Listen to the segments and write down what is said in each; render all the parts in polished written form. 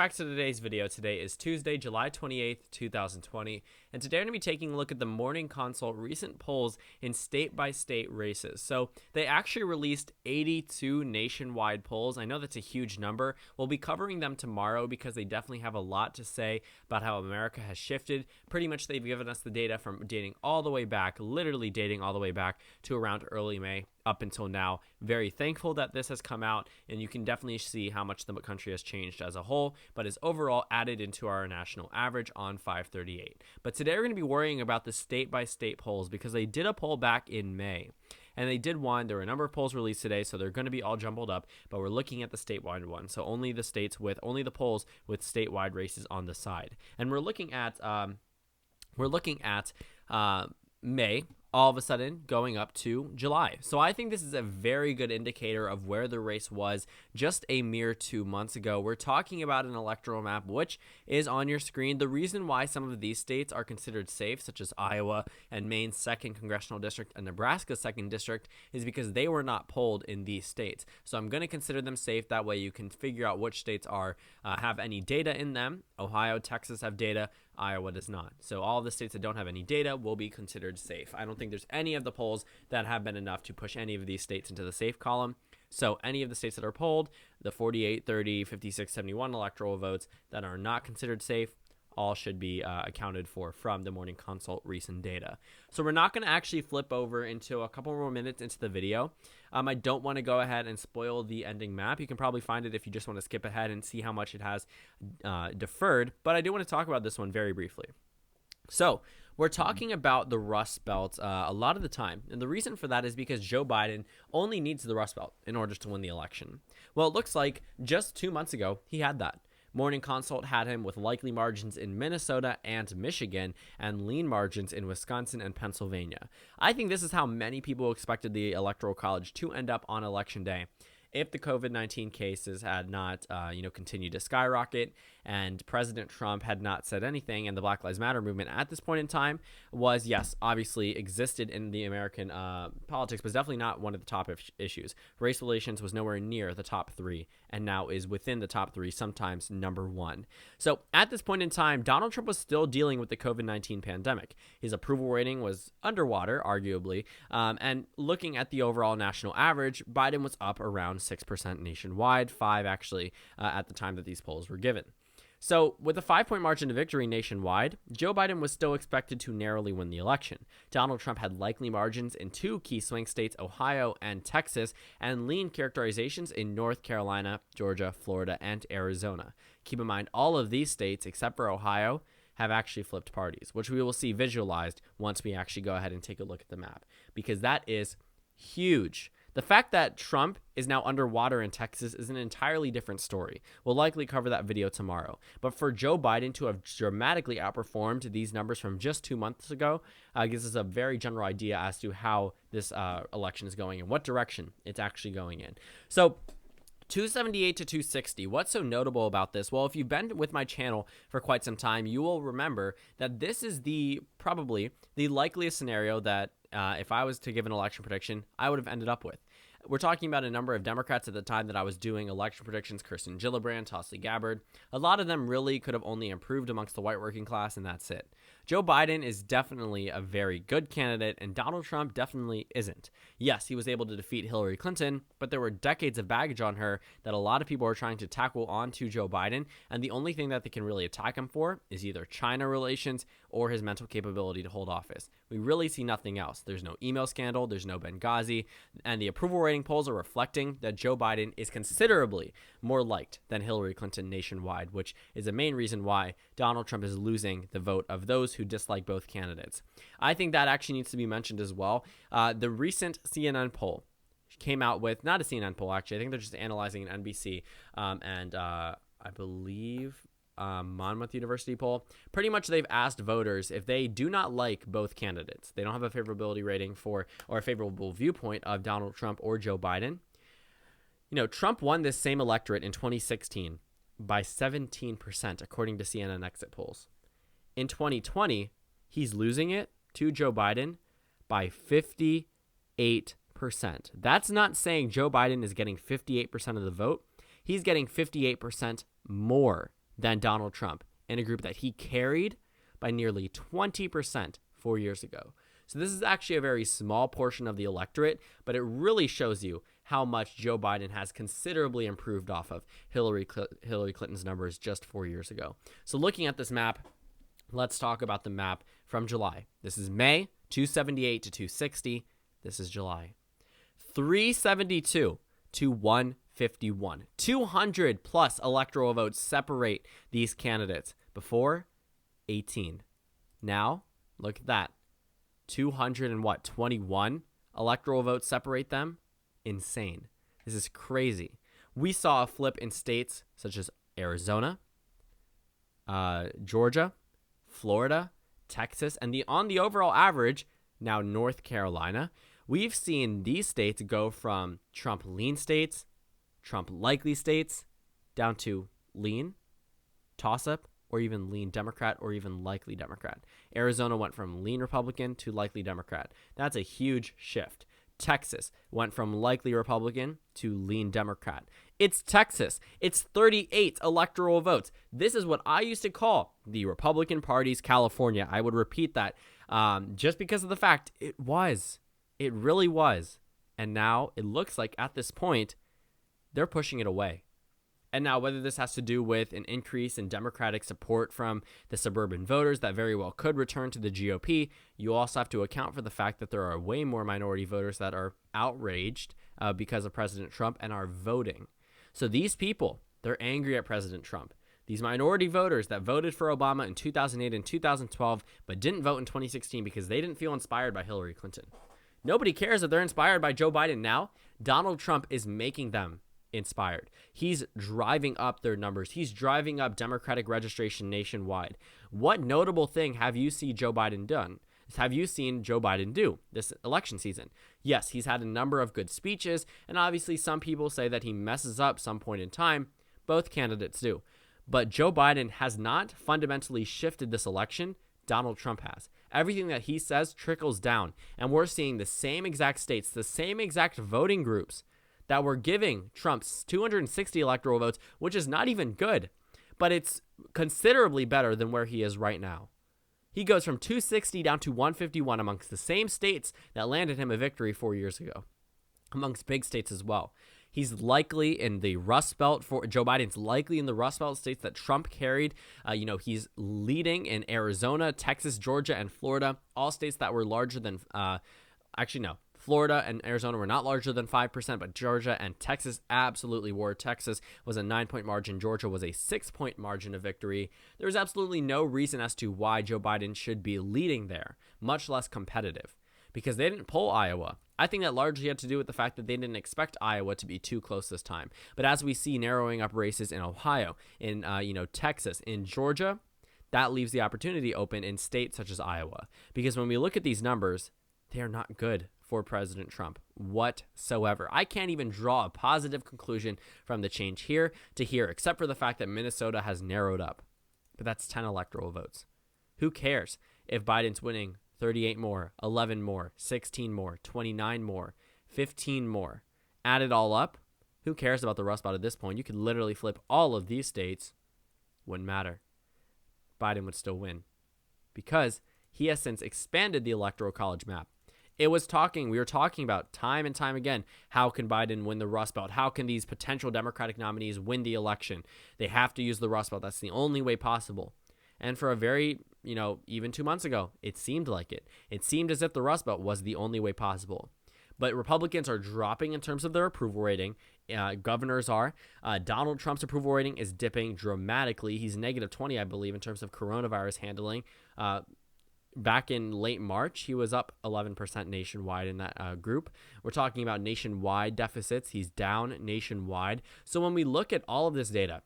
Back to today's video. Today is Tuesday, July 28th, 2020, and today I'm going to be taking a look at the Morning Consult recent polls in state-by-state races. So they actually released 82 nationwide polls. I know that's a huge number. We'll be covering them tomorrow because they definitely have a lot to say about how America has shifted. Pretty much they've given us the data from dating all the way back, literally dating all the way back to around early May. Up until now. Very thankful that this has come out, and you can definitely see how much the country has changed as a whole, but is overall added into our national average on 538. But today we're going to be worrying about the state-by-state polls because they did a poll back in May. And they did one. There were a number of polls released today, so they're going to be all jumbled up, but we're looking at the statewide one. So only the polls with statewide races on the side. And we're looking at May all of a sudden going up to July. So I think this is a very good indicator of where the race was just a mere 2 months ago. We're talking about an electoral map, which is on your screen. The reason why some of these states are considered safe, such as Iowa and Maine's 2nd Congressional District and Nebraska's 2nd District, is because they were not polled in these states. So I'm going to consider them safe. That way you can figure out which states have any data in them. Ohio, Texas have data. Iowa does not. So all of the states that don't have any data will be considered safe. I don't think there's any of the polls that have been enough to push any of these states into the safe column. So any of the states that are polled, the 48, 30, 56, 71 electoral votes that are not considered safe, all should be accounted for from the Morning Consult recent data. So we're not going to actually flip over into a couple more minutes into the video. I don't want to go ahead and spoil the ending map. You can probably find it if you just want to skip ahead and see how much it has deferred. But I do want to talk about this one very briefly. So we're talking about the Rust Belt a lot of the time. And the reason for that is because Joe Biden only needs the Rust Belt in order to win the election. Well, it looks like just 2 months ago, he had that. Morning Consult had him with likely margins in Minnesota and Michigan and lean margins in Wisconsin and Pennsylvania. I think this is how many people expected the Electoral College to end up on Election Day if the COVID-19 cases had not, continued to skyrocket and President Trump had not said anything, and the Black Lives Matter movement at this point in time was, yes, obviously existed in the American politics, but definitely not one of the top issues. Race relations was nowhere near the top 3, and now is within the top 3, sometimes number 1. So at this point in time, Donald Trump was still dealing with the COVID-19 pandemic. His approval rating was underwater, arguably, and looking at the overall national average, Biden was up around 6% nationwide, 5 actually at the time that these polls were given. So with a 5-point margin to victory nationwide, Joe Biden was still expected to narrowly win the election. Donald Trump had likely margins in 2 key swing states, Ohio and Texas, and lean characterizations in North Carolina, Georgia, Florida, and Arizona. Keep in mind, all of these states, except for Ohio, have actually flipped parties, which we will see visualized once we actually go ahead and take a look at the map, because that is huge. The fact that Trump is now underwater in Texas is an entirely different story. We'll likely cover that video tomorrow. But for Joe Biden to have dramatically outperformed these numbers from just 2 months ago gives us a very general idea as to how this election is going and what direction it's actually going in. So 278 to 260. What's so notable about this? Well, if you've been with my channel for quite some time, you will remember that this is probably the likeliest scenario that if I was to give an election prediction, I would have ended up with. We're talking about a number of Democrats at the time that I was doing election predictions: Kirsten Gillibrand, Tulsi Gabbard. A lot of them really could have only improved amongst the white working class, and that's it. Joe Biden is definitely a very good candidate, and Donald Trump definitely isn't. Yes, he was able to defeat Hillary Clinton, but there were decades of baggage on her that a lot of people are trying to tackle onto Joe Biden, and the only thing that they can really attack him for is either China relations or his mental capability to hold office. We really see nothing else. There's no email scandal, there's no Benghazi, and the approval rating polls are reflecting that Joe Biden is considerably more liked than Hillary Clinton nationwide, which is the main reason why Donald Trump is losing the vote of those who dislike both candidates. I think that actually needs to be mentioned as well. The recent CNN poll came out with, not a CNN poll actually, I think they're just analyzing an NBC and I believe Monmouth University poll. Pretty much they've asked voters if they do not like both candidates, they don't have a favorability rating for or a favorable viewpoint of Donald Trump or Joe Biden. Trump won this same electorate in 2016 by 17%, according to CNN exit polls. In 2020, he's losing it to Joe Biden by 58%. That's not saying Joe Biden is getting 58% of the vote. He's getting 58% more than Donald Trump in a group that he carried by nearly 20% 4 years ago. So this is actually a very small portion of the electorate, but it really shows you how much Joe Biden has considerably improved off of Hillary Clinton's numbers just 4 years ago. So looking at this map, let's talk about the map from July. This is May, 278 to 260. This is July. 372 to 151. 200 plus electoral votes separate these candidates. Before, 18. Now, look at that. 21 electoral votes separate them. Insane. This is crazy. We saw a flip in states such as Arizona, Georgia, Florida, Texas, and on the overall average, now North Carolina. We've seen these states go from Trump lean states, Trump likely states, down to lean, toss-up, or even lean Democrat, or even likely Democrat. Arizona went from lean Republican to likely Democrat. That's a huge shift. Texas went from likely Republican to lean Democrat. It's Texas. It's 38 electoral votes. This is what I used to call the Republican Party's California. I would repeat that just because of the fact it really was. And now it looks like at this point, they're pushing it away. And now whether this has to do with an increase in Democratic support from the suburban voters that very well could return to the GOP, you also have to account for the fact that there are way more minority voters that are outraged because of President Trump and are voting. So these people, they're angry at President Trump. These minority voters that voted for Obama in 2008 and 2012 but didn't vote in 2016 because they didn't feel inspired by Hillary Clinton. Nobody cares if they're inspired by Joe Biden now. Donald Trump is making them inspired. He's driving up their numbers. He's driving up Democratic registration nationwide. What notable thing have you seen Joe Biden do this election season? Yes, he's had a number of good speeches, and obviously some people say that he messes up some point in time. Both candidates do. But Joe Biden has not fundamentally shifted this election. Donald Trump has. Everything that he says trickles down, and we're seeing the same exact states, the same exact voting groups that were giving Trump's 260 electoral votes, which is not even good, but it's considerably better than where he is right now. He goes from 260 down to 151 amongst the same states that landed him a victory 4 years ago, amongst big states as well. He's likely in the Rust Belt. Joe Biden's likely in the Rust Belt states that Trump carried. He's leading in Arizona, Texas, Georgia, and Florida, all states that were larger than Florida and Arizona were not larger than 5%, but Georgia and Texas absolutely were. Texas was a 9-point margin. Georgia was a 6-point margin of victory. There was absolutely no reason as to why Joe Biden should be leading there, much less competitive, because they didn't poll Iowa. I think that largely had to do with the fact that they didn't expect Iowa to be too close this time. But as we see narrowing up races in Ohio, in Texas, in Georgia, that leaves the opportunity open in states such as Iowa. Because when we look at these numbers, they are not good for President Trump whatsoever. I can't even draw a positive conclusion from the change here to here, except for the fact that Minnesota has narrowed up. But that's 10 electoral votes. Who cares if Biden's winning 38 more, 11 more, 16 more, 29 more, 15 more? Add it all up. Who cares about the Rust Belt at this point? You could literally flip all of these states. Wouldn't matter. Biden would still win because he has since expanded the Electoral College map. We were talking about time and time again, how can Biden win the Rust Belt? How can these potential Democratic nominees win the election? They have to use the Rust Belt. That's the only way possible. And for a very, even 2 months ago, it seemed like it. It seemed as if the Rust Belt was the only way possible. But Republicans are dropping in terms of their approval rating. Governors are. Donald Trump's approval rating is dipping dramatically. He's negative 20, I believe, in terms of coronavirus handling. Back in late March, he was up 11% nationwide in that group. We're talking about nationwide deficits. He's down nationwide. So when we look at all of this data,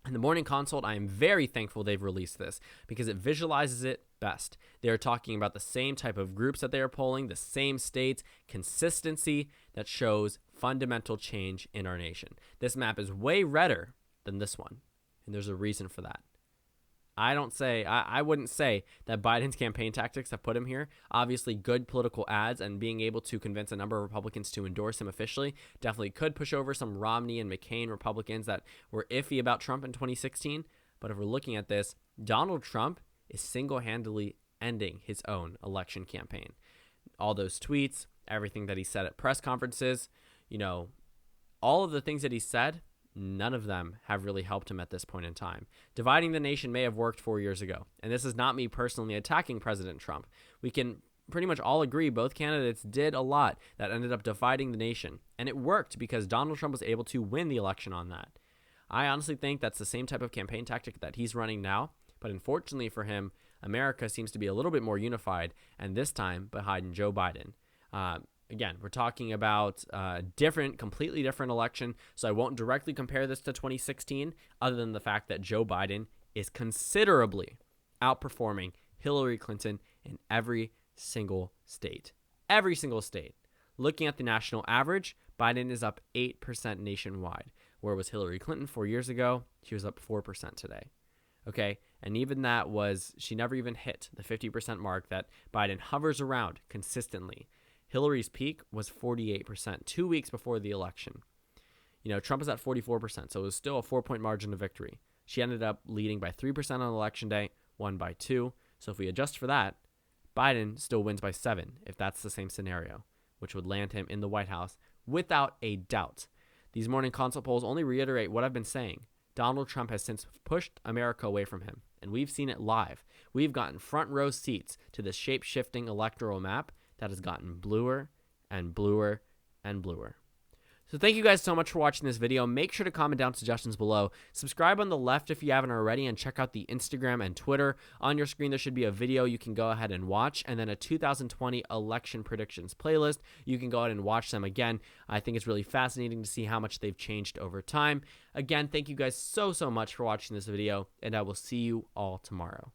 in the Morning Consult, I am very thankful they've released this because it visualizes it best. They're talking about the same type of groups that they are polling, the same states, consistency that shows fundamental change in our nation. This map is way redder than this one, and there's a reason for that. I wouldn't say that Biden's campaign tactics have put him here. Obviously, good political ads and being able to convince a number of Republicans to endorse him officially definitely could push over some Romney and McCain Republicans that were iffy about Trump in 2016. But if we're looking at this, Donald Trump is single-handedly ending his own election campaign. All those tweets, everything that he said at press conferences, all of the things that he said, none of them have really helped him at this point in time. Dividing the nation may have worked 4 years ago. And this is not me personally attacking President Trump. We can pretty much all agree both candidates did a lot that ended up dividing the nation. And it worked because Donald Trump was able to win the election on that. I honestly think that's the same type of campaign tactic that he's running now. But unfortunately for him, America seems to be a little bit more unified, and this time behind Joe Biden. Again, we're talking about a completely different election, so I won't directly compare this to 2016, other than the fact that Joe Biden is considerably outperforming Hillary Clinton in every single state. Every single state. Looking at the national average, Biden is up 8% nationwide. Where was Hillary Clinton 4 years ago? She was up 4% today. Okay, and even that she never even hit the 50% mark that Biden hovers around consistently. Hillary's peak was 48% 2 weeks before the election. Trump is at 44%, so it was still a 4-point margin of victory. She ended up leading by 3% on election day, won by 2. So if we adjust for that, Biden still wins by 7, if that's the same scenario, which would land him in the White House without a doubt. These morning consult polls only reiterate what I've been saying. Donald Trump has since pushed America away from him, and we've seen it live. We've gotten front row seats to the shape-shifting electoral map that has gotten bluer and bluer and bluer. So thank you guys so much for watching this video. Make sure to comment down suggestions below. Subscribe on the left if you haven't already, and check out the Instagram and Twitter. On your screen, there should be a video you can go ahead and watch, and then a 2020 election predictions playlist. You can go ahead and watch them again. I think it's really fascinating to see how much they've changed over time. Again, thank you guys so much for watching this video, and I will see you all tomorrow.